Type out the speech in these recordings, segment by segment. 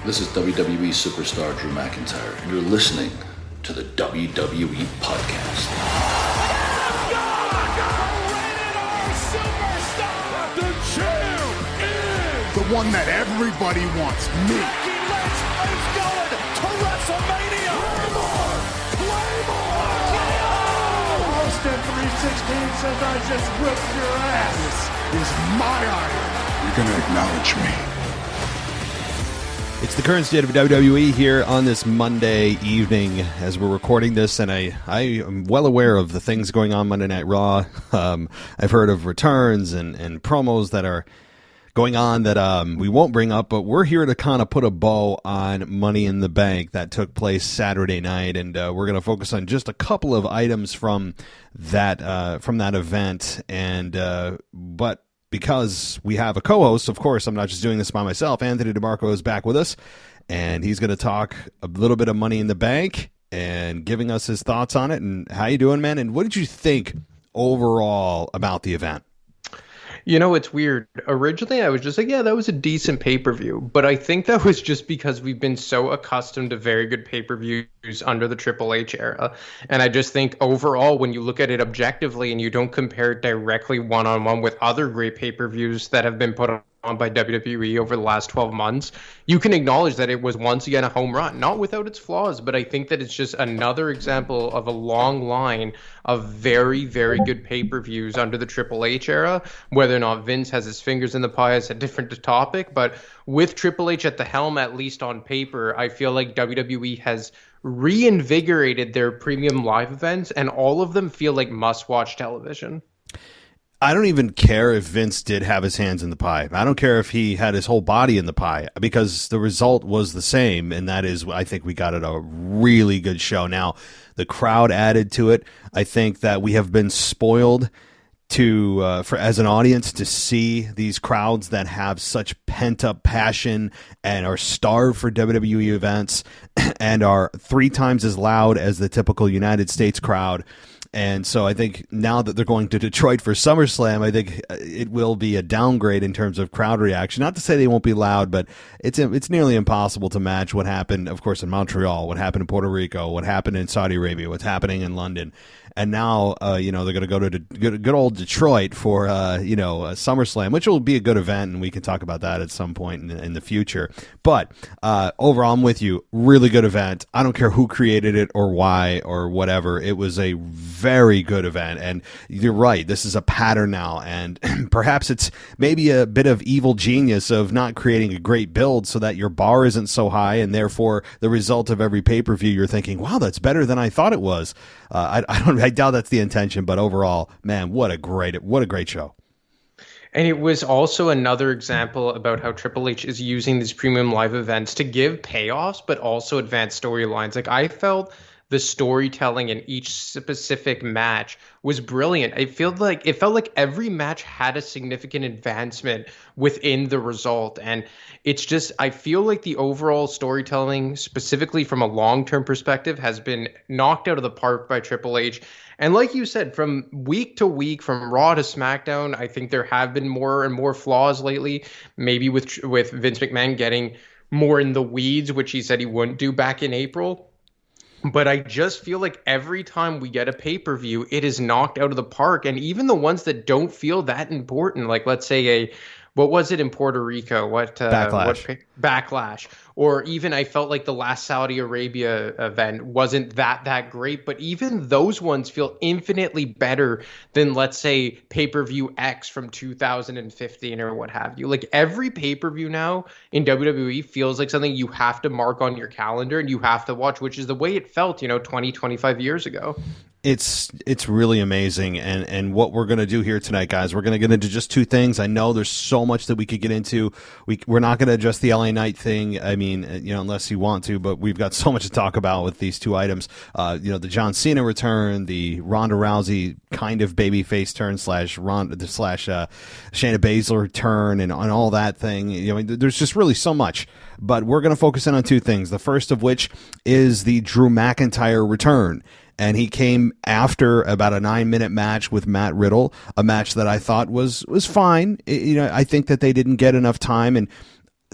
This is WWE superstar Drew McIntyre, and you're listening to the WWE Podcast. The champ is the one that everybody wants, me. Becky Lynch is going to WrestleMania. Claymore! Austin 316 says I just whipped your ass. This is my iron. You're going to acknowledge me. It's the current state of WWE here on this Monday evening as we're recording this, and I am well aware of the things going on Monday Night Raw. I've heard of returns and promos that are going on that we won't bring up, but we're here to kind of put a bow on Money in the Bank that took place Saturday night, and we're going to focus on just a couple of items from that event, and but because we have a co-host, of course, I'm not just doing this by myself. Anthony DeMarco is back with us, and he's going to talk a little bit of Money in the Bank and giving us his thoughts on it. And how you doing, man? And what did you think overall about the event? You know, it's weird. Originally, I was just like, yeah, that was a decent pay-per-view. But I think that was just because we've been so accustomed to very good pay-per-views under the Triple H era. And I just think overall, when you look at it objectively and you don't compare it directly one-on-one with other great pay-per-views that have been put on by WWE over the last 12 months, you can acknowledge that it was once again a home run, not without its flaws, but I think that it's just another example of a long line of very, very good pay-per-views under the Triple H era. Whether or not Vince has his fingers in the pie is a different topic, but with Triple H at the helm, at least on paper, I feel like WWE has reinvigorated their premium live events, and all of them feel like must-watch television. I don't even care if Vince did have his hands in the pie. I don't care if he had his whole body in the pie, because the result was the same, and that is, I think we got it a really good show. Now, the crowd added to it. I think that we have been spoiled for as an audience to see these crowds that have such pent-up passion and are starved for WWE events and are 3 times as loud as the typical United States crowd. And so I think now that they're going to Detroit for SummerSlam, I think it will be a downgrade in terms of crowd reaction. Not to say they won't be loud, but it's nearly impossible to match what happened, of course, in Montreal, what happened in Puerto Rico, what happened in Saudi Arabia, what's happening in London. And now, they're going to go to good old Detroit for, SummerSlam, which will be a good event, and we can talk about that at some point in the future. But overall, I'm with you. Really good event. I don't care who created it or why or whatever. It was a very good event, and you're right. This is a pattern now, and perhaps it's maybe a bit of evil genius of not creating a great build so that your bar isn't so high, and therefore the result of every pay-per-view, you're thinking, wow, that's better than I thought it was. I doubt that's the intention, but overall, man, what a great show. And it was also another example about how Triple H is using these premium live events to give payoffs, but also advance storylines. Like, I felt the storytelling in each specific match was brilliant. It felt like every match had a significant advancement within the result. And it's just, I feel like the overall storytelling, specifically from a long-term perspective, has been knocked out of the park by Triple H. And like you said, from week to week, from Raw to SmackDown, I think there have been more and more flaws lately, maybe with Vince McMahon getting more in the weeds, which he said he wouldn't do back in April. But I just feel like every time we get a pay-per-view, it is knocked out of the park. And even the ones that don't feel that important, like let's say what was it in Puerto Rico? Backlash. Backlash. Or even I felt like the last Saudi Arabia event wasn't that great. But even those ones feel infinitely better than, let's say, pay-per-view X from 2015 or what have you. Like, every pay-per-view now in WWE feels like something you have to mark on your calendar and you have to watch, which is the way it felt, 20, 25 years ago. It's really amazing, and what we're going to do here tonight, guys, we're going to get into just 2 things. I know there's so much that we could get into. We're not going to address the LA Knight thing, I mean, unless you want to, but we've got so much to talk about with these 2 items. The John Cena return, the Ronda Rousey kind of babyface turn / Shayna Baszler turn, and all that thing. There's just really so much. But we're going to focus in on 2 things. The first of which is the Drew McIntyre return. And he came after about a 9-minute match with Matt Riddle, a match that I thought was fine. I think that they didn't get enough time, and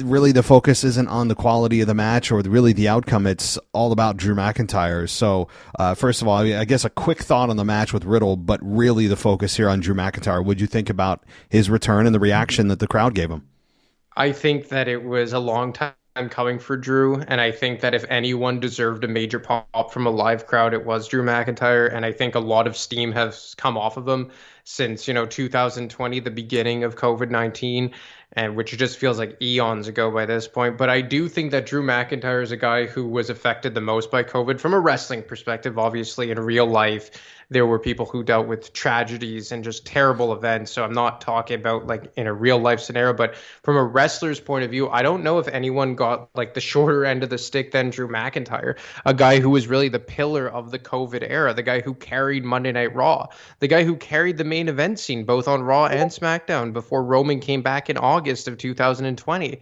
really the focus isn't on the quality of the match or really the outcome. It's all about Drew McIntyre. So first of all, I guess a quick thought on the match with Riddle, but really the focus here on Drew McIntyre. What'd you think about his return and the reaction that the crowd gave him? I think that it was a long time coming for Drew, and I think that if anyone deserved a major pop from a live crowd, it was Drew McIntyre, and I think a lot of steam has come off of him since 2020, the beginning of COVID-19, and which just feels like eons ago by this point. But I do think that Drew McIntyre is a guy who was affected the most by COVID from a wrestling perspective. Obviously, in real life, there were people who dealt with tragedies and just terrible events. So I'm not talking about like in a real life scenario, but from a wrestler's point of view, I don't know if anyone got like the shorter end of the stick than Drew McIntyre, a guy who was really the pillar of the COVID era, the guy who carried Monday Night Raw, the guy who carried the main event scene both on Raw and SmackDown before Roman came back in August of 2020.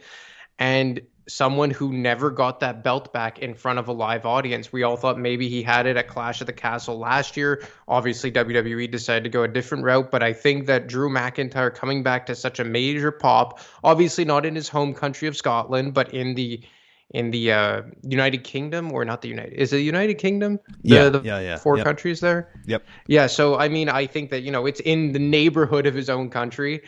And someone who never got that belt back in front of a live audience. We all thought maybe he had it at Clash at the Castle last year. Obviously, WWE decided to go a different route, but I think that Drew McIntyre coming back to such a major pop, obviously not in his home country of Scotland, but in the United Kingdom, or not the United, is it the United Kingdom? The four countries there? Yep. Yeah, so I mean, I think that, it's in the neighborhood of his own country.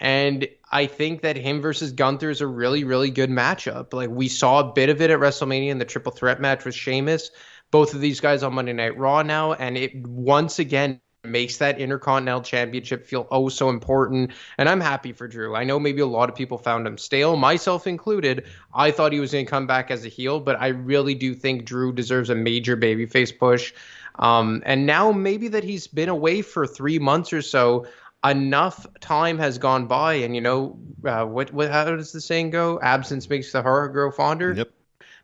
And I think that him versus Gunther is a really, really good matchup. Like, we saw a bit of it at WrestleMania in the triple threat match with Sheamus. Both of these guys on Monday Night Raw now, and it once again makes that Intercontinental Championship feel oh so important. And I'm happy for Drew. I know maybe a lot of people found him stale, myself included. I thought he was going to come back as a heel, but I really do think Drew deserves a major babyface push. And now maybe that he's been away for 3 months or so, enough time has gone by, and how does the saying go? Absence makes the heart grow fonder. Yep.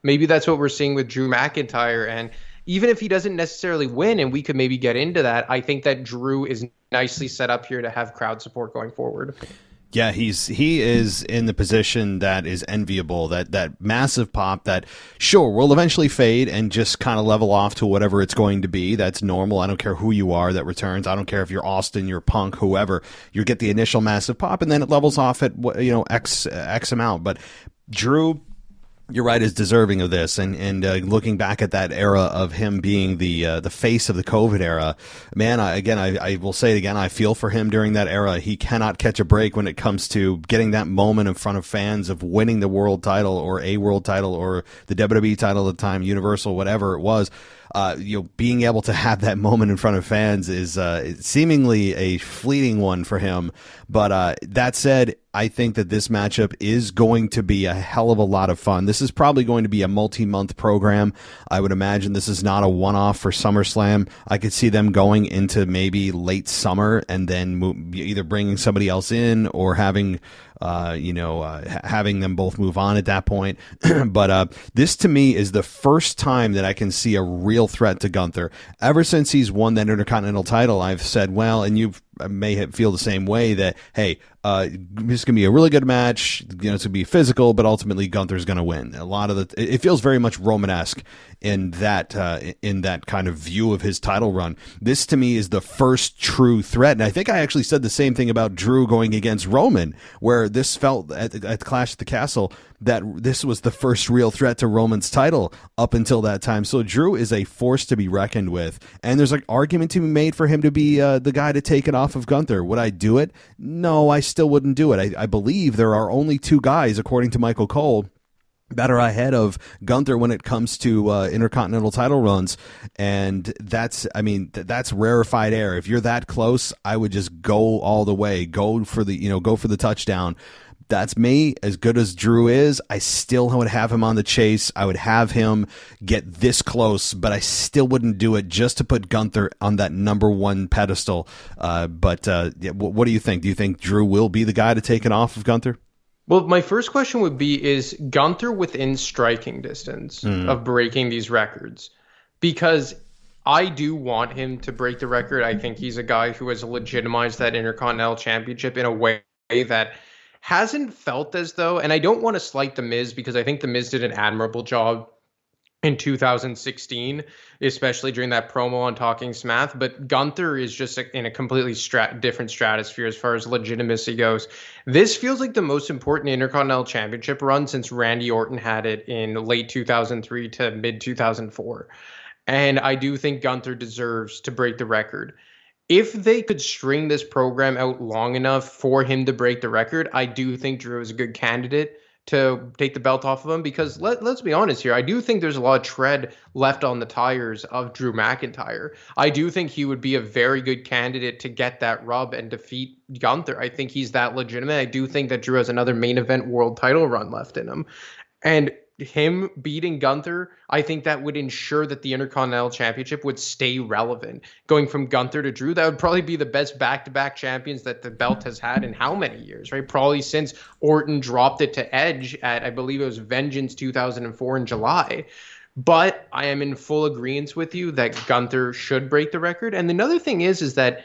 Maybe that's what we're seeing with Drew McIntyre, and even if he doesn't necessarily win, and we could maybe get into that, I think that Drew is nicely set up here to have crowd support going forward. Yeah, he is in the position that is enviable, that massive pop that, sure, will eventually fade and just kind of level off to whatever it's going to be. That's normal. I don't care who you are that returns. I don't care if you're Austin, you're Punk, whoever. You get the initial massive pop, and then it levels off at X amount. But Drew, you're right, is deserving of this, and looking back at that era of him being the face of the COVID era, man, I will say it again, I feel for him during that era. He cannot catch a break when it comes to getting that moment in front of fans of winning the world title or a world title or the WWE title at the time, Universal, whatever it was. Being able to have that moment in front of fans is seemingly a fleeting one for him. But that said, I think that this matchup is going to be a hell of a lot of fun. This is probably going to be a multi-month program. I would imagine this is not a one-off for SummerSlam. I could see them going into maybe late summer and then either bringing somebody else in or having them both move on at that point. But this to me is the first time that I can see a real threat to Gunther. Ever since he's won that Intercontinental title, I've said, well, and you may feel the same way, that, hey, this is going to be a really good match. It's going to be physical, but ultimately Gunther's going to win. A lot of it feels very much Roman-esque in that kind of view of his title run. This to me is the first true threat. And I think I actually said the same thing about Drew going against Roman, where this felt at Clash at the Castle that this was the first real threat to Roman's title up until that time. So Drew is a force to be reckoned with. And there's an argument to be made for him to be the guy to take it off of Gunther. Would I do it? No, I still wouldn't do it. I believe there are only two guys, according to Michael Cole, that are ahead of Gunther when it comes to intercontinental title runs, and that's rarefied air. If you're that close, I would just go all the way, go for the touchdown. That's me. As good as Drew is, I still would have him on the chase. I would have him get this close, but I still wouldn't do it just to put Gunther on that number one pedestal. What do you think? Do you think Drew will be the guy to take it off of Gunther? Well, my first question would be, is Gunther within striking distance of breaking these records? Because I do want him to break the record. I think he's a guy who has legitimized that Intercontinental Championship in a way that hasn't felt as though, and I don't want to slight The Miz, because I think The Miz did an admirable job in 2016, especially during that promo on Talking Smack. But Gunther is just in a completely different stratosphere as far as legitimacy goes. This feels like the most important Intercontinental Championship run since Randy Orton had it in late 2003 to mid 2004. And I do think Gunther deserves to break the record. If they could string this program out long enough for him to break the record, I do think Drew is a good candidate to take the belt off of him, because let's be honest here. I do think there's a lot of tread left on the tires of Drew McIntyre. I do think he would be a very good candidate to get that rub and defeat Gunther. I think he's that legitimate. I do think that Drew has another main event world title run left in him. And him beating Gunther, I think that would ensure that the Intercontinental Championship would stay relevant. Going from Gunther to Drew, that would probably be the best back-to-back champions that the belt has had in how many years, right? Probably since Orton dropped it to Edge at, I believe it was Vengeance 2004 in July. But I am in full agreement with you that Gunther should break the record. And another thing is that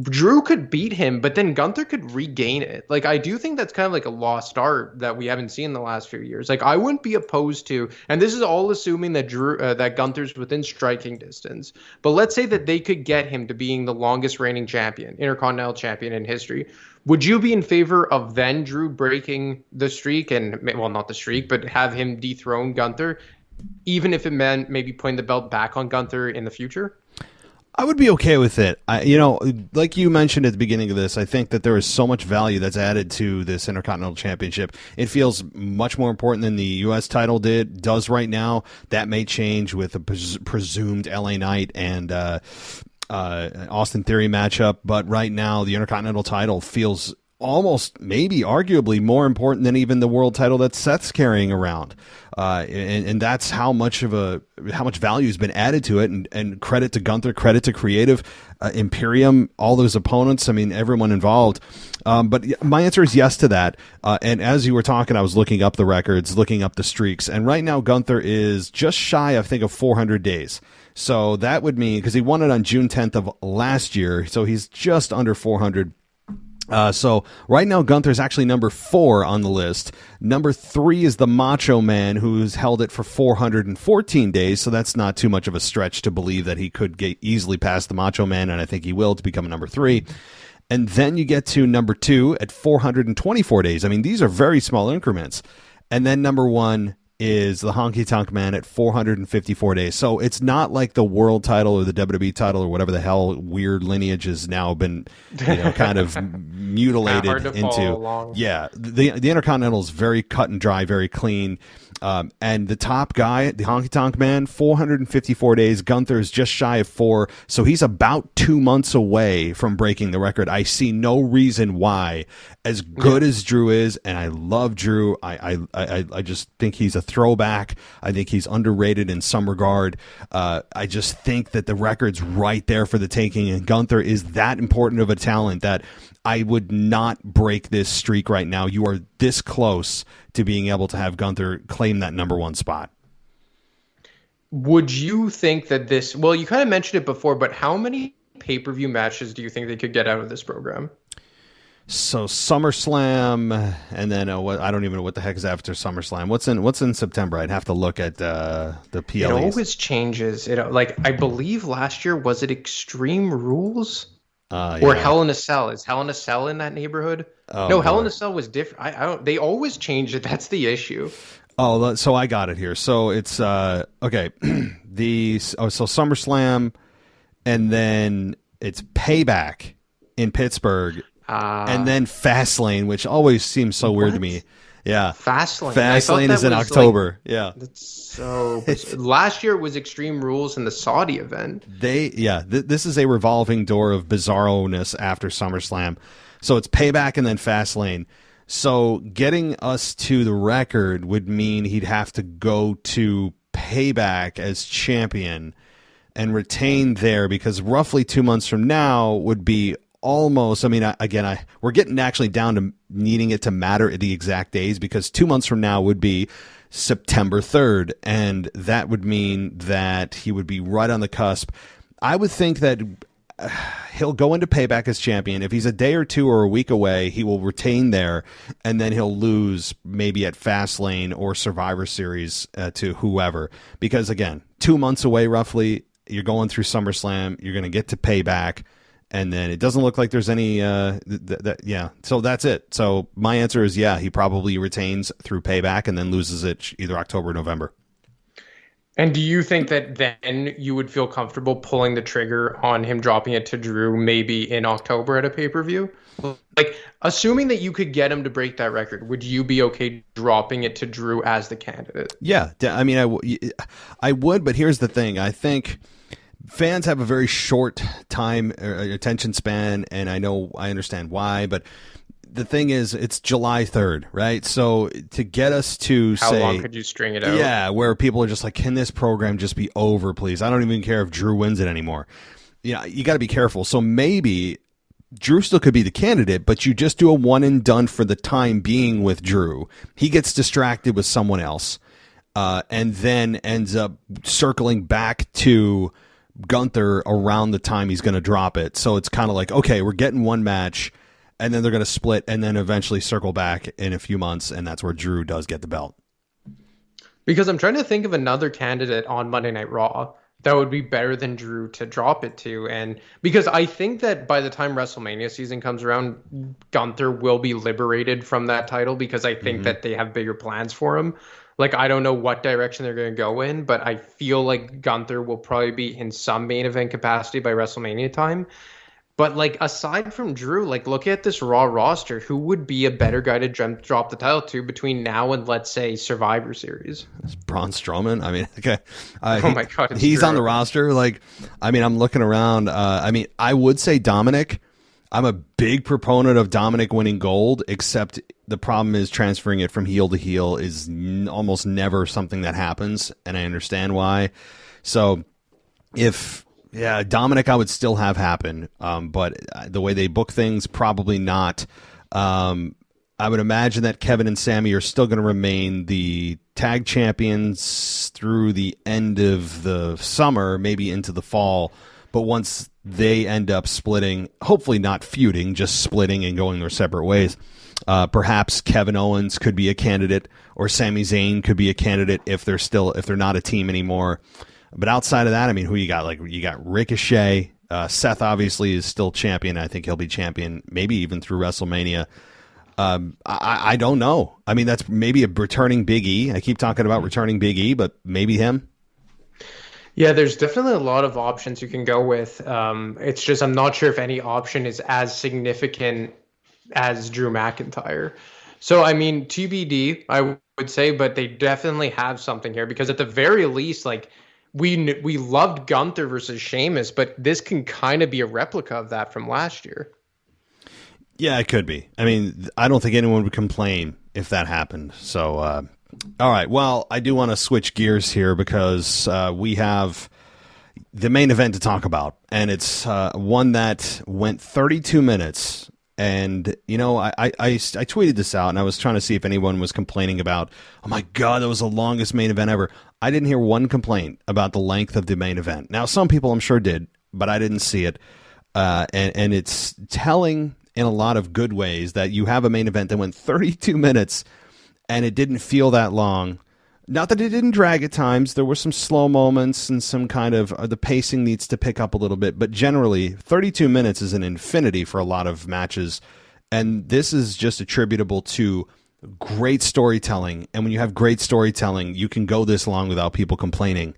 Drew could beat him, but then Gunther could regain it. Like, I do think that's kind of like a lost art that we haven't seen in the last few years. Like, I wouldn't be opposed to, and this is all assuming that that Gunther's within striking distance. But let's say that they could get him to being the longest reigning champion, Intercontinental Champion in history. Would you be in favor of then Drew breaking the streak and, well, not the streak, but have him dethrone Gunther, even if it meant maybe putting the belt back on Gunther in the future? I would be okay with it. Like you mentioned at the beginning of this, I think that there is so much value that's added to this Intercontinental Championship. It feels much more important than the U.S. title does right now. That may change with a presumed LA Knight and Austin Theory matchup, but right now the Intercontinental title feels almost, maybe arguably more important than even the world title that Seth's carrying around. And that's how much value has been added to it, and credit to Gunther, credit to Creative, Imperium, all those opponents. I mean, everyone involved. But my answer is yes to that. And as you were talking, I was looking up the records, looking up the streaks, and right now Gunther is just shy, I think, of 400 days. So that would mean, because he won it on June 10th of last year, so he's just under 400. So right now Gunther's actually number 4 on the list. Number 3 is the Macho Man, who's held it for 414 days. So that's not too much of a stretch to believe that he could get easily past the Macho Man, and I think he will, to become number 3. And then you get to number 2 at 424 days. I mean, these are very small increments. And then number 1 is the Honky Tonk Man at 454 days. So it's not like the world title or the WWE title or whatever the hell weird lineage has now been, kind of mutilated into. Yeah, the Intercontinental is very cut and dry, very clean. And the top guy, the Honky Tonk Man, 454 days. Gunther is just shy of 4, so he's about 2 months away from breaking the record. I see no reason why, as good as Drew is, and I love Drew, I just think he's a throwback. I think he's underrated in some regard. I just think that the record's right there for the taking, and Gunther is that important of a talent that I would not break this streak right now. You are this close to being able to have Gunther claim that number 1 spot. Would you think that this, well, you kind of mentioned it before, but how many pay-per-view matches do you think they could get out of this program? So SummerSlam, and then I don't even know what the heck is after SummerSlam. What's in September? I'd have to look at the PLEs. It always changes. I believe last year, was it Extreme Rules? Or Hell in a Cell? Is Hell in a Cell in that neighborhood? Oh, no, Hell in a Cell was different. I don't. They always change it. That's the issue. Oh, so I got it here. So it's okay. So SummerSlam, and then it's Payback in Pittsburgh, and then Fastlane, which always seems so weird to me. Yeah, Fastlane is in October. That's so. Last year was Extreme Rules and the Saudi event. This is a revolving door of bizarro-ness after SummerSlam. So it's Payback and then Fastlane. So getting us to the record would mean he'd have to go to Payback as champion and retain there, because roughly 2 months from now would be almost, we're getting actually down to needing it to matter at the exact days, because 2 months from now would be September 3rd, and that would mean that he would be right on the cusp. I would think that he'll go into Payback as champion. If he's a day or two or a week away, he will retain there, and then he'll lose maybe at Fastlane or Survivor Series to whoever. Because, again, 2 months away roughly, you're going through SummerSlam, you're going to get to Payback, and then it doesn't look like there's any so that's it. So my answer is he probably retains through Payback and then loses it either October or November. And do you think that then you would feel comfortable pulling the trigger on him dropping it to Drew maybe in October at a pay-per-view? Like, assuming that you could get him to break that record, would you be okay dropping it to Drew as the candidate? Yeah, I mean, I would, but here's the thing. I think fans have a very short time attention span, and I understand why, but the thing is, it's July 3rd, right? So to get us to how long could you string it out? Yeah, where people are just like, can this program just be over, please? I don't even care if Drew wins it anymore. You got to be careful. So maybe Drew still could be the candidate, but you just do a one and done for the time being with Drew. He gets distracted with someone else, and then ends up circling back to Gunther around the time he's going to drop it. So it's kind of like, okay, we're getting one match, and then they're going to split and then eventually circle back in a few months, and that's where Drew does get the belt. Because I'm trying to think of another candidate on Monday Night Raw that would be better than Drew to drop it to. And because I think that by the time WrestleMania season comes around, Gunther will be liberated from that title, because I think that they have bigger plans for him. Like, I don't know what direction they're going to go in, but I feel like Gunther will probably be in some main event capacity by WrestleMania time. But, like, aside from Drew, like, look at this Raw roster. Who would be a better guy to drop the title to between now and, let's say, Survivor Series? It's Braun Strowman. I mean, okay. Oh, my God. He's Drew. on the roster. Like, I mean, I'm looking around. I would say Dominic. I'm a big proponent of Dominic winning gold, except the problem is transferring it from heel to heel is almost never something that happens, and I understand why. So Dominic I would still have happen, but the way they book things, probably not. I would imagine that Kevin and Sammy are still going to remain the tag champions through the end of the summer, maybe into the fall. But once they end up splitting, hopefully not feuding, just splitting and going their separate ways, perhaps Kevin Owens could be a candidate, or Sami Zayn could be a candidate if they're not a team anymore. But outside of that, I mean, who you got? Like, you got Ricochet. Seth obviously is still champion. I think he'll be champion maybe even through WrestleMania. I don't know. I mean, that's maybe a returning Big E. I keep talking about returning Big E, but maybe him. Yeah, there's definitely a lot of options you can go with. It's just I'm not sure if any option is as significant as Drew McIntyre. So, I mean, TBD, I would say, but they definitely have something here, because at the very least, like, we loved Gunther versus Sheamus, but this can kind of be a replica of that from last year. Yeah, it could be. I mean, I don't think anyone would complain if that happened. So, all right. Well, I do want to switch gears here, because we have the main event to talk about, and it's one that went 32 minutes. And, you know, I tweeted this out, and I was trying to see if anyone was complaining about, oh, my God, that was the longest main event ever. I didn't hear one complaint about the length of the main event. Now, some people I'm sure did, but I didn't see it. And it's telling in a lot of good ways that you have a main event that went 32 minutes, and it didn't feel that long. Not that it didn't drag at times. There were some slow moments and some kind of the pacing needs to pick up a little bit. But generally, 32 minutes is an infinity for a lot of matches. And this is just attributable to great storytelling. And when you have great storytelling, you can go this long without people complaining.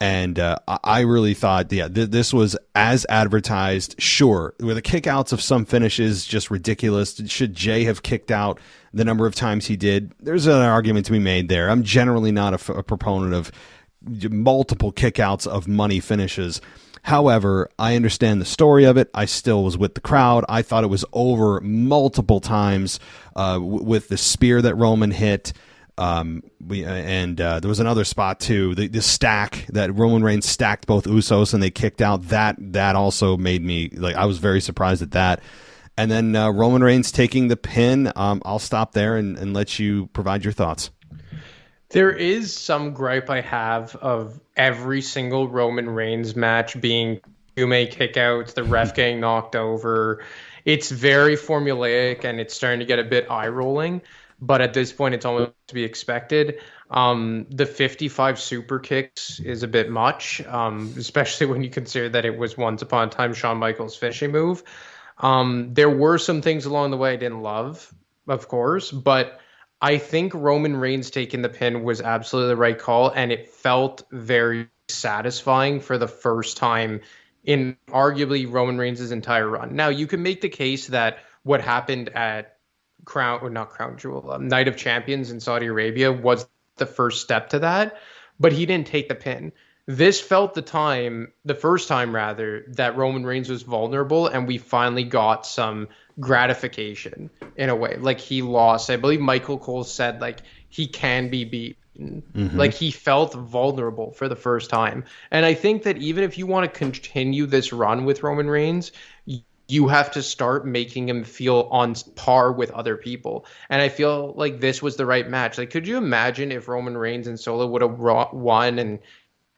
And I really thought, this was as advertised. Sure, were the kickouts of some finishes just ridiculous? Should Jay have kicked out the number of times he did? There's an argument to be made there. I'm generally not a proponent of multiple kickouts of money finishes. However, I understand the story of it. I still was with the crowd. I thought it was over multiple times with the spear that Roman hit. There was another spot too, the stack that Roman Reigns stacked both Usos and they kicked out. That also made me, like, I was very surprised at that. And then Roman Reigns taking the pin. I'll stop there and let you provide your thoughts. There is some gripe I have of every single Roman Reigns match being may kickouts, the ref getting knocked over. It's very formulaic and it's starting to get a bit eye-rolling. But at this point, it's almost to be expected. The 55 super kicks is a bit much, especially when you consider that it was once upon a time Shawn Michaels' finishing move. There were some things along the way I didn't love, of course, but I think Roman Reigns taking the pin was absolutely the right call, and it felt very satisfying for the first time in arguably Roman Reigns' entire run. Now, you can make the case that what happened at Night of Champions in Saudi Arabia was the first step to that, but he didn't take the pin. This felt the first time that Roman Reigns was vulnerable, and we finally got some gratification in a way. Like, he lost. I believe Michael Cole said, like, he can be beaten. Mm-hmm. Like, he felt vulnerable for the first time. And I think that even if you want to continue this run with Roman Reigns, you have to start making him feel on par with other people. And I feel like this was the right match. Like, could you imagine if Roman Reigns and Solo would have won and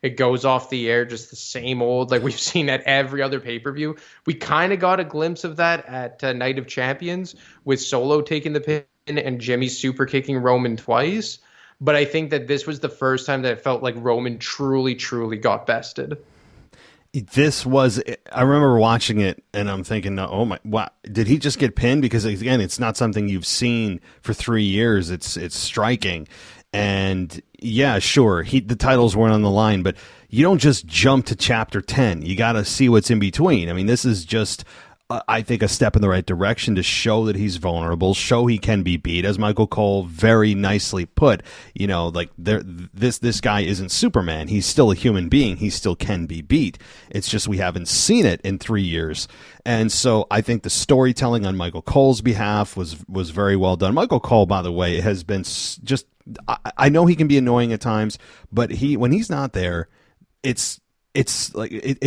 it goes off the air just the same old, like we've seen at every other pay-per-view? We kind of got a glimpse of that at Night of Champions with Solo taking the pin and Jimmy super kicking Roman twice. But I think that this was the first time that it felt like Roman truly, truly got bested. I remember watching it and I'm thinking, oh my, wow, did he just get pinned? Because again, it's not something you've seen for 3 years. It's striking. And yeah, sure, the titles weren't on the line, but you don't just jump to chapter 10. You got to see what's in between. I mean, this is just, I think, a step in the right direction to show that he's vulnerable, show he can be beat, as Michael Cole very nicely put. You know, like this guy isn't Superman. He's still a human being. He still can be beat. It's just we haven't seen it in 3 years. And so I think the storytelling on Michael Cole's behalf was very well done. Michael Cole, by the way, has been just, I know he can be annoying at times, but when he's not there, it's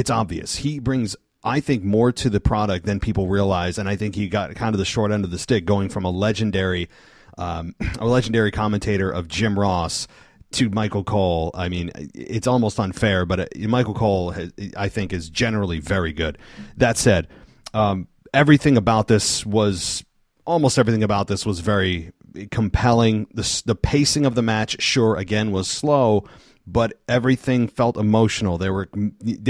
obvious. He brings, I think, more to the product than people realize, and I think he got kind of the short end of the stick, going from a legendary commentator of Jim Ross to Michael Cole. I mean, it's almost unfair, but Michael Cole, I think, is generally very good. That said, almost everything about this was very compelling. The pacing of the match, sure, again, was slow, but everything felt emotional. They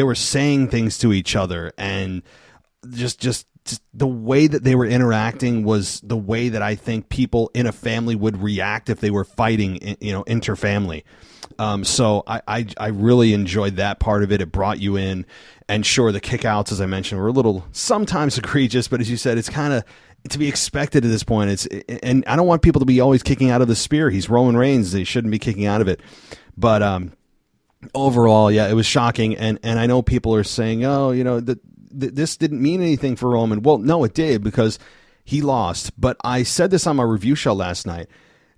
were saying things to each other, and just the way that they were interacting was the way that I think people in a family would react if they were fighting, interfamily. So I really enjoyed that part of it. It brought you in, and sure, the kickouts, as I mentioned, were a little sometimes egregious, but as you said, it's kind of to be expected at this point. And I don't want people to be always kicking out of the spear. He's Roman Reigns; they shouldn't be kicking out of it. But overall, yeah, it was shocking, and I know people are saying, oh, this didn't mean anything for Roman. Well, no, it did, because he lost. But I said this on my review show last night.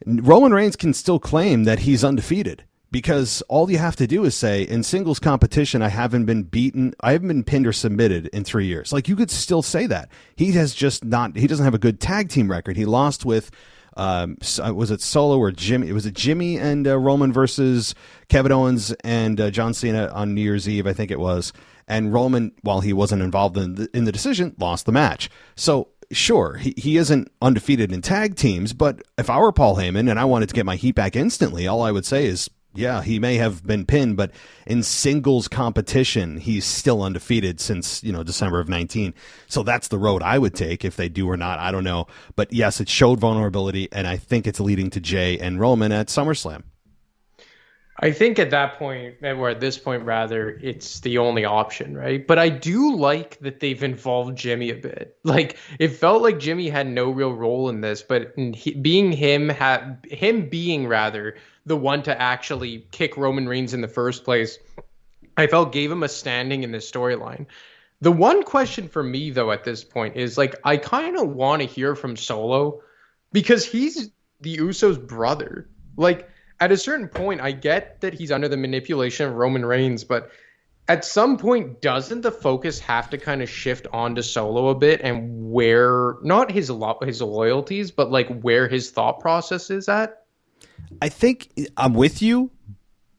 Roman Reigns can still claim that he's undefeated, because all you have to do is say, in singles competition, I haven't been pinned or submitted in 3 years. Like, you could still say that. He doesn't have a good tag team record. He lost with, was it Solo or Jimmy? Was it Jimmy and Roman versus Kevin Owens and John Cena on New Year's Eve, I think it was. And Roman, while he wasn't involved in the decision, lost the match. So sure, he isn't undefeated in tag teams, but if I were Paul Heyman and I wanted to get my heat back instantly, all I would say is, yeah, he may have been pinned, but in singles competition, he's still undefeated since, December of 19. So that's the road I would take. If they do or not, I don't know. But yes, it showed vulnerability, and I think it's leading to Jay and Roman at SummerSlam. I think at this point, rather, it's the only option, right? But I do like that they've involved Jimmy a bit. Like, it felt like Jimmy had no real role in this, but being the one to actually kick Roman Reigns in the first place, I felt gave him a standing in this storyline. The one question for me, though, at this point is, like, I kind of want to hear from Solo, because he's the Usos' brother. Like, at a certain point, I get that he's under the manipulation of Roman Reigns, but at some point, doesn't the focus have to kind of shift onto Solo a bit, and where, not his loyalties, but like where his thought process is at? I think I'm with you,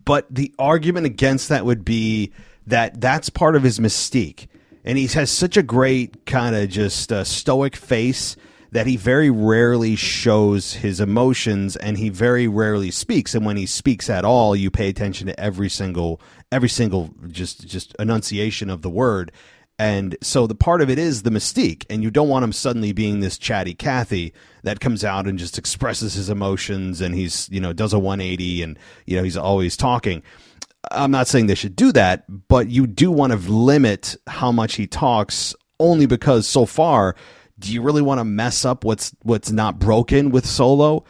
but the argument against that would be that's part of his mystique. And he has such a great kind of just stoic face that he very rarely shows his emotions, and he very rarely speaks. And when he speaks at all, you pay attention to every single just enunciation of the word. And so the part of it is the mystique, and you don't want him suddenly being this chatty Cathy that comes out and just expresses his emotions, and he's, does a 180, and, he's always talking. I'm not saying they should do that, but you do want to limit how much he talks, only because so far, do you really want to mess up what's not broken with Solo?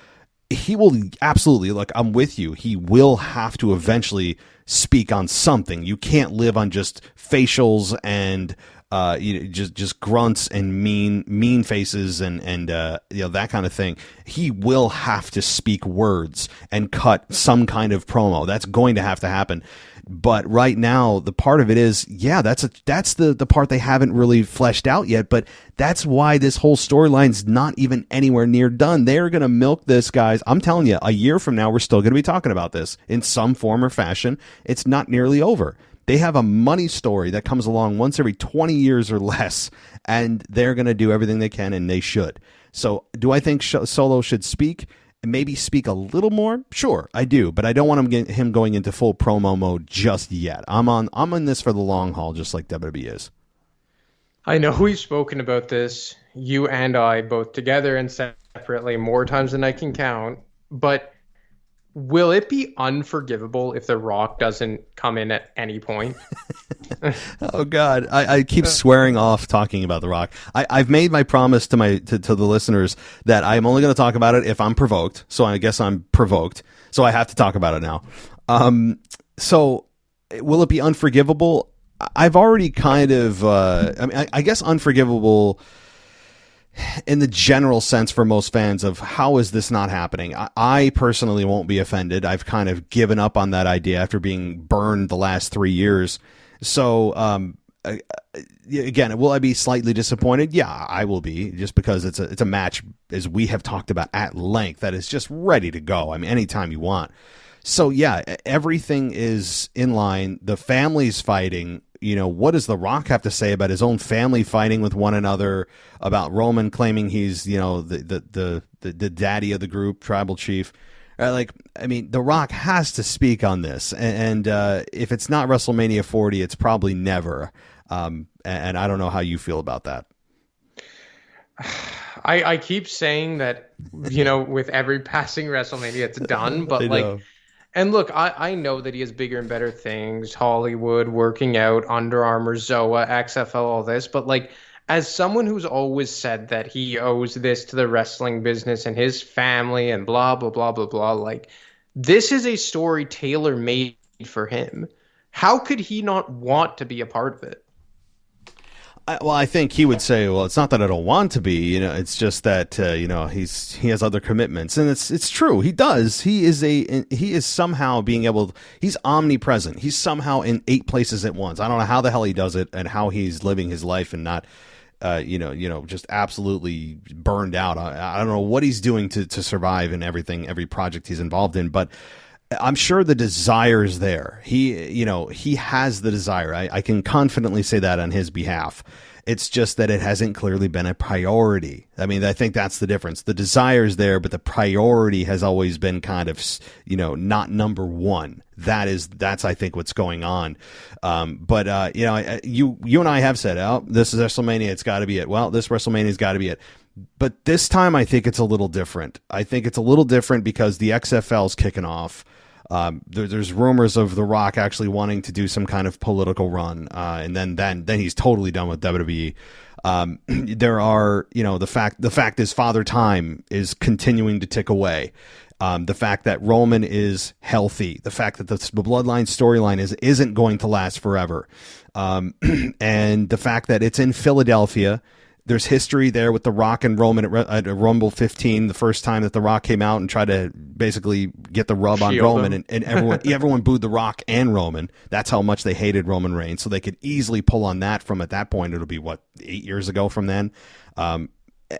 He will absolutely, look, I'm with you. He will have to eventually speak on something. You can't live on just facials and just grunts and mean faces and that kind of thing. He will have to speak words and cut some kind of promo. That's going to have to happen. But right now, the part of it is, that's the part they haven't really fleshed out yet. But that's why this whole storyline's not even anywhere near done. They're going to milk this, guys. I'm telling you, a year from now, we're still going to be talking about this in some form or fashion. It's not nearly over. They have a money story that comes along once every 20 years or less, and they're going to do everything they can, and they should. So do I think Solo should speak? And maybe speak a little more? Sure, I do, but I don't want him going into full promo mode just yet. I'm in this for the long haul, just like WWE is. I know we've spoken about this, you and I, both together and separately, more times than I can count, but will it be unforgivable if The Rock doesn't come in at any point? Oh God, I keep swearing off talking about The Rock. I've made my promise to the listeners that I'm only going to talk about it if I'm provoked. So I guess I'm provoked. So I have to talk about it now. So will it be unforgivable? I've already kind of, I guess unforgivable in the general sense for most fans of how is this not happening. I personally won't be offended. I've kind of given up on that idea after being burned the last 3 years. So, again, will I be slightly disappointed? Yeah, I will be, just because it's a match, as we have talked about at length, that is just ready to go. I mean, anytime you want. So yeah, everything is in line. The family's fighting. What does The Rock have to say about his own family fighting with one another, about Roman claiming he's, the daddy of the group, tribal chief? The Rock has to speak on this. And if it's not WrestleMania 40, it's probably never. And I don't know how you feel about that. I keep saying that, with every passing WrestleMania, it's done. But and look, I know that he has bigger and better things, Hollywood, working out, Under Armour, Zoa, XFL, all this. But as someone who's always said that he owes this to the wrestling business and his family and blah, blah, blah, blah, blah, this is a story tailor-made for him. How could he not want to be a part of it? I think he would say, well, it's not that I don't want to be, it's just that, he has other commitments. And it's true. He does. He is somehow he's omnipresent. He's somehow in 8 places at once. I don't know how the hell he does it and how he's living his life and not, just absolutely burned out. I don't know what he's doing to survive in every project he's involved in, but I'm sure the desire is there. He has the desire. I can confidently say that on his behalf. It's just that it hasn't clearly been a priority. I mean, I think that's the difference. The desire is there, but the priority has always been kind of, not number one. That's I think what's going on. But you and I have said, oh, this is WrestleMania. It's got to be it. Well, this WrestleMania's got to be it. But this time, I think it's a little different. I think it's a little different because the XFL's kicking off. There's rumors of The Rock actually wanting to do some kind of political run, and then he's totally done with WWE. There are, the fact is Father Time is continuing to tick away. The fact that Roman is healthy, the fact that the Bloodline storyline isn't going to last forever, and the fact that it's in Philadelphia. There's history there with The Rock and Roman at Rumble 15, the first time that The Rock came out and tried to basically get the rub on Roman, and everyone booed The Rock and Roman. That's how much they hated Roman Reigns. So they could easily pull on that from, at that point, it'll be 8 years ago from then.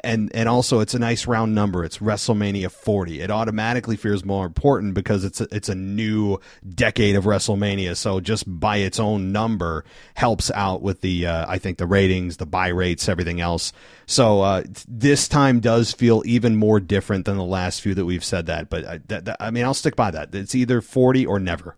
and also it's a nice round number. It's WrestleMania 40. It automatically feels more important because it's a new decade of WrestleMania. So just by its own number helps out with the I think the ratings, the buy rates, everything else. So this time does feel even more different than the last few that we've said that. But I mean, I'll stick by that. It's either 40 or never.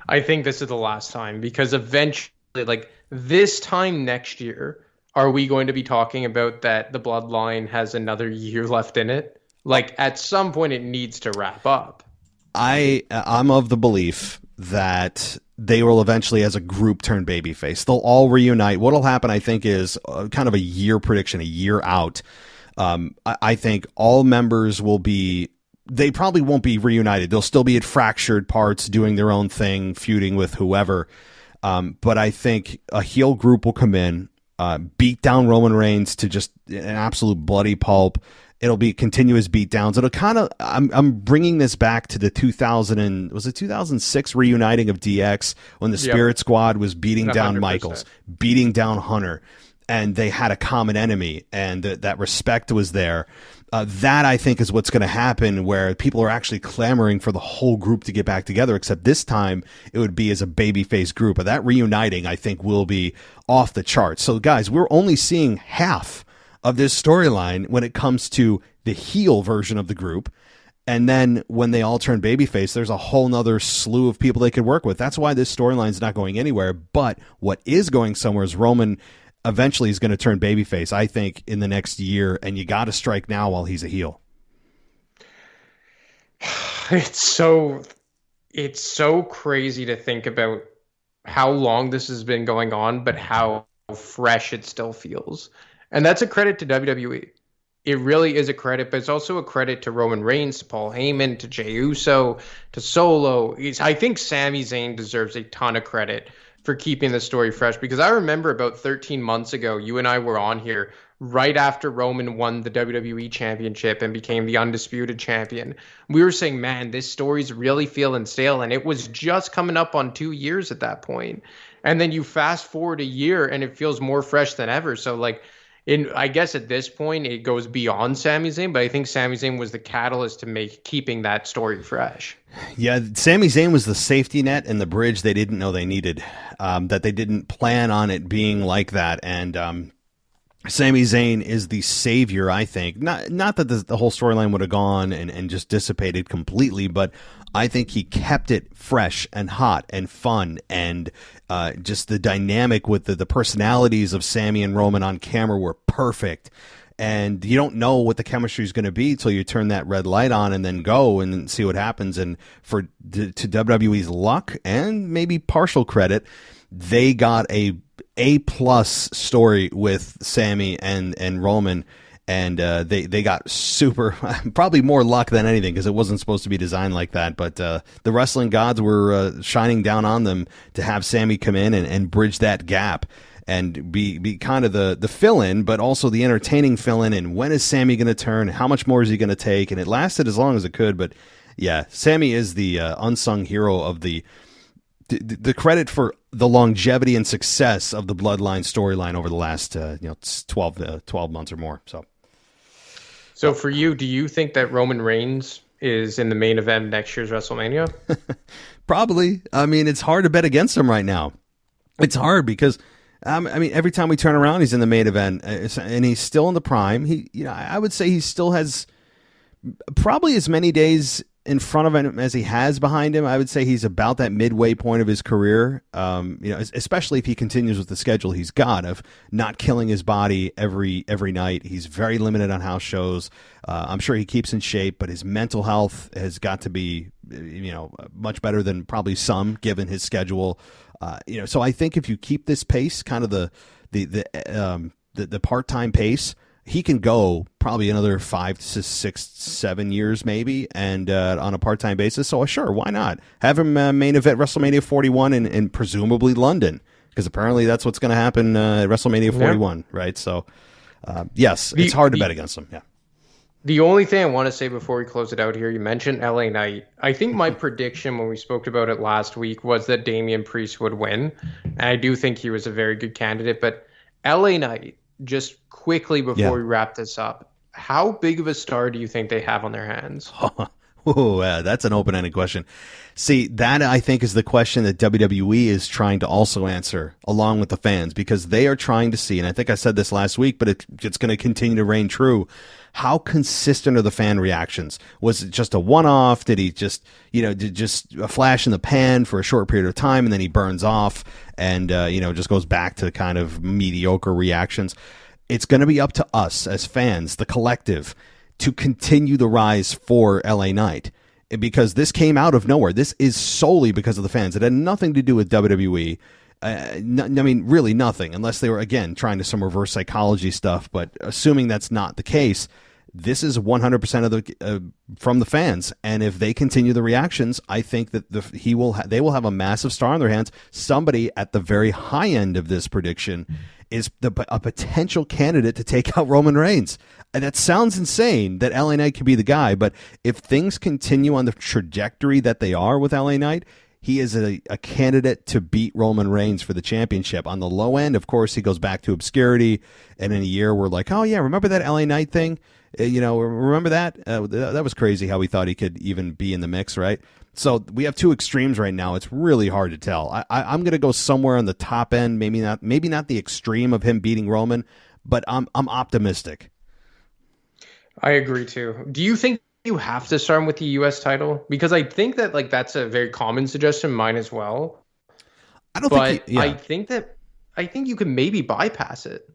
I think this is the last time, because eventually, like this time next year, are we going to be talking about that the bloodline has another year left in it? Like at some point it needs to wrap up. I'm of the belief that they will eventually, as a group, turn babyface. They'll all reunite. What'll happen, I think, is kind of a year prediction, a year out. I think all members will be. They probably won't be reunited. They'll still be at fractured parts, doing their own thing, feuding with whoever. But I think a heel group will come in. Beat down Roman Reigns to just an absolute bloody pulp. It'll be continuous beatdowns. It'll kind of. I'm bringing this back to the 2006 reuniting of DX when the Spirit Squad was beating down 100%. Michaels, beating down Hunter, and they had a common enemy, and that respect was there. That I think is what's going to happen, where people are actually clamoring for the whole group to get back together, except this time it would be as a babyface group. But that reuniting, I think, will be off the charts. So guys, we're only seeing half of this storyline when it comes to the heel version of the group. And then when they all turn babyface, there's a whole nother slew of people they could work with. That's why this storyline is not going anywhere. But what is going somewhere is Roman eventually is going to turn babyface, I think, in the next year, and you got to strike now while he's a heel. It's so crazy to think about how long this has been going on, but how fresh it still feels. And that's a credit to WWE. It really is a credit, but it's also a credit to Roman Reigns, to Paul Heyman, to Jey Uso, to Solo. I think Sami Zayn deserves a ton of credit for keeping the story fresh, because I remember about 13 months ago, you and I were on here right after Roman won the WWE championship and became the undisputed champion. We were saying, man, this story's really feeling stale, and it was just coming up on 2 years at that point. And then you fast forward a year and it feels more fresh than ever. So like, I guess at this point it goes beyond Sami Zayn, but I think Sami Zayn was the catalyst to keeping that story fresh. Yeah, Sami Zayn was the safety net and the bridge they didn't know they needed, that they didn't plan on it being like that. And Sami Zayn is the savior, I think. Not that the whole storyline would have gone and just dissipated completely, but I think he kept it fresh and hot and fun, and just the dynamic with the personalities of Sami and Roman on camera were perfect. And you don't know what the chemistry is going to be till you turn that red light on and then go and see what happens. And to WWE's luck and maybe partial credit, they got a plus story with Sami and Roman, and they got super, probably more luck than anything, because it wasn't supposed to be designed like that. But the wrestling gods were shining down on them to have Sami come in and bridge that gap and be kind of the fill-in, but also the entertaining fill-in. And when is Sami going to turn? How much more is he going to take? And it lasted as long as it could. But yeah, Sami is the unsung hero of the credit for the longevity and success of the Bloodline storyline over the last 12 months or more. So for you, do you think that Roman Reigns is in the main event next year's WrestleMania? Probably. I mean, it's hard to bet against him right now. It's hard because every time we turn around, he's in the main event, and he's still in the prime. I would say he still has probably as many days in front of him as he has behind him. I would say he's about that midway point of his career. Especially if he continues with the schedule he's got of not killing his body every night. He's very limited on house shows. I'm sure he keeps in shape, but his mental health has got to be, much better than probably some, given his schedule. So I think if you keep this pace, kind of the part-time pace, he can go probably another 5 to 6, 7 years maybe, and on a part-time basis. So sure, why not have him main event WrestleMania 41 in presumably London, because apparently that's what's going to happen at WrestleMania 41, yeah. Right? So yes, it's hard to bet against him. Yeah. The only thing I want to say before we close it out here, you mentioned LA Knight. I think my prediction when we spoke about it last week was that Damian Priest would win, and I do think he was a very good candidate. But LA Knight, just quickly before we wrap this up, how big of a star do you think they have on their hands? Oh, that's an open-ended question. See, that I think is the question that WWE is trying to also answer along with the fans, because they are trying to see, and I think I said this last week, but it's going to continue to reign true. How consistent are the fan reactions? Was it just a one-off? Did he just, did just a flash in the pan for a short period of time and then he burns off and, just goes back to kind of mediocre reactions? It's going to be up to us as fans, the collective, to continue the rise for LA Knight, because this came out of nowhere. This is solely because of the fans. It had nothing to do with WWE. Really nothing, unless they were, again, trying to some reverse psychology stuff. But assuming that's not the case, this is 100% of from the fans. And if they continue the reactions, I think that they will have a massive star on their hands. Somebody at the very high end of this prediction is a potential candidate to take out Roman Reigns. And that sounds insane that LA Knight could be the guy, but if things continue on the trajectory that they are with LA Knight, he is a candidate to beat Roman Reigns for the championship. On the low end, of course, he goes back to obscurity, and in a year we're like, oh yeah, remember that LA Knight thing? Remember that? That was crazy how we thought he could even be in the mix, right? So we have two extremes right now. It's really hard to tell. I'm going to go somewhere on the top end, maybe not the extreme of him beating Roman, but I'm optimistic. I agree too. Do you think you have to start him with the U.S. title? Because I think that that's a very common suggestion, mine as well. I think you can maybe bypass it.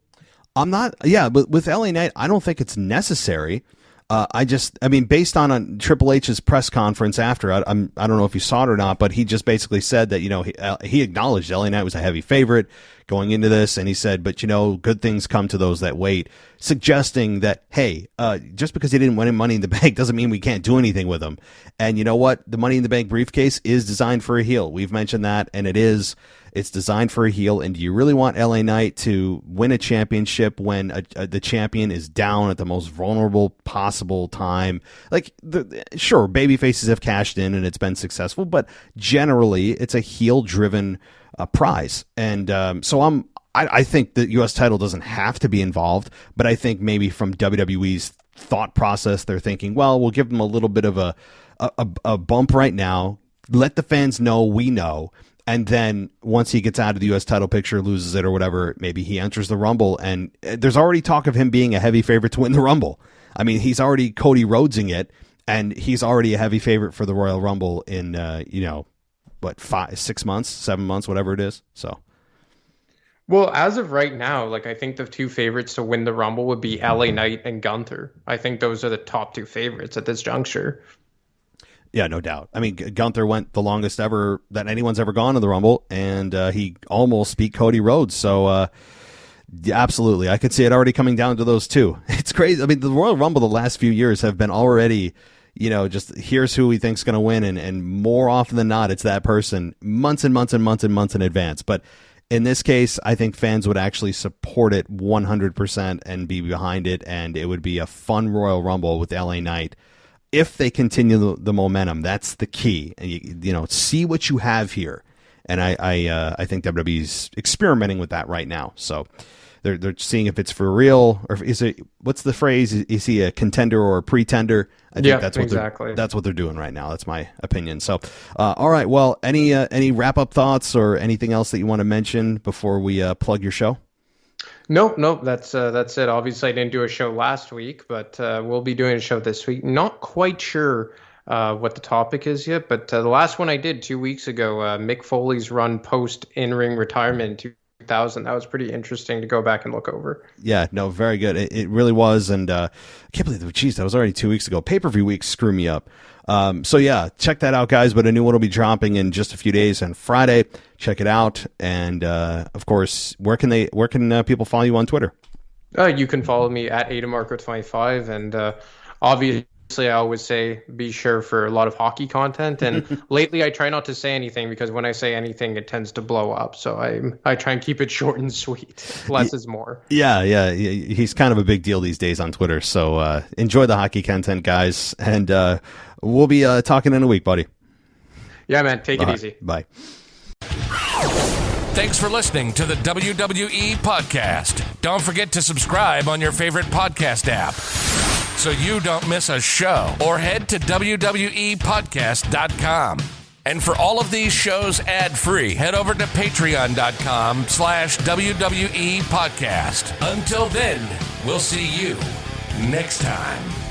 But with LA Knight, I don't think it's necessary. Based on Triple H's press conference after, I don't know if you saw it or not, but he just basically said that, he acknowledged LA Knight was a heavy favorite going into this. And he said, but good things come to those that wait, suggesting that, hey, just because he didn't win Money in the Bank doesn't mean we can't do anything with him. And you know what? The Money in the Bank briefcase is designed for a heel. We've mentioned that, and it's designed for a heel. And do you really want LA Knight to win a championship when the champion is down at the most vulnerable possible time? Sure, baby faces have cashed in and it's been successful, but generally it's a heel driven prize. And so I think the U.S. title doesn't have to be involved, but I think maybe from WWE's thought process, they're thinking, well, we'll give them a little bit of a bump right now. Let the fans know we know. And then once he gets out of the U.S. title picture, loses it or whatever, maybe he enters the Rumble. And there's already talk of him being a heavy favorite to win the Rumble. I mean, he's already Cody Rhodesing it, and he's already a heavy favorite for the Royal Rumble in, 6 months, 7 months, whatever it is. So. Well, as of right now, I think the two favorites to win the Rumble would be LA Knight and Gunther. I think those are the top two favorites at this juncture. Yeah, no doubt. I mean, Gunther went the longest ever that anyone's ever gone to the Rumble, and he almost beat Cody Rhodes. So, absolutely, I could see it already coming down to those two. It's crazy. I mean, the Royal Rumble the last few years have been already, just here's who we think's going to win, and more often than not, it's that person months and months and months and months in advance. But in this case, I think fans would actually support it 100% and be behind it, and it would be a fun Royal Rumble with LA Knight. If they continue the momentum, that's the key. And see what you have here. And I think WWE's experimenting with that right now. So they're seeing if it's for real, or is it, what's the phrase? Is he a contender or a pretender? I think that's what they're doing right now. That's my opinion. So, all right. Well, any wrap up thoughts or anything else that you want to mention before we plug your show? Nope. That's it. Obviously, I didn't do a show last week, but we'll be doing a show this week. Not quite sure what the topic is yet, but the last one I did 2 weeks ago, Mick Foley's run post in-ring retirement in 2000. That was pretty interesting to go back and look over. Yeah, no, very good. It really was, and I can't believe that was already 2 weeks ago. Pay-per-view week screw me up. So yeah, check that out, guys. But a new one will be dropping in just a few days on Friday. Check it out, and of course, where can people follow you on Twitter? You can follow me at AdaMarco25, and obviously, I always say be sure for a lot of hockey content. And lately, I try not to say anything because when I say anything, it tends to blow up. So I try and keep it short and sweet. Less is more. Yeah. He's kind of a big deal these days on Twitter. So enjoy the hockey content, guys, and we'll be talking in a week, buddy. Yeah, man. Take it easy. Bye. Thanks for listening to the WWE Podcast. Don't forget to subscribe on your favorite podcast app so you don't miss a show, or head to WWEpodcast.com. And for all of these shows ad-free, head over to patreon.com/WWE Podcast. Until then, we'll see you next time.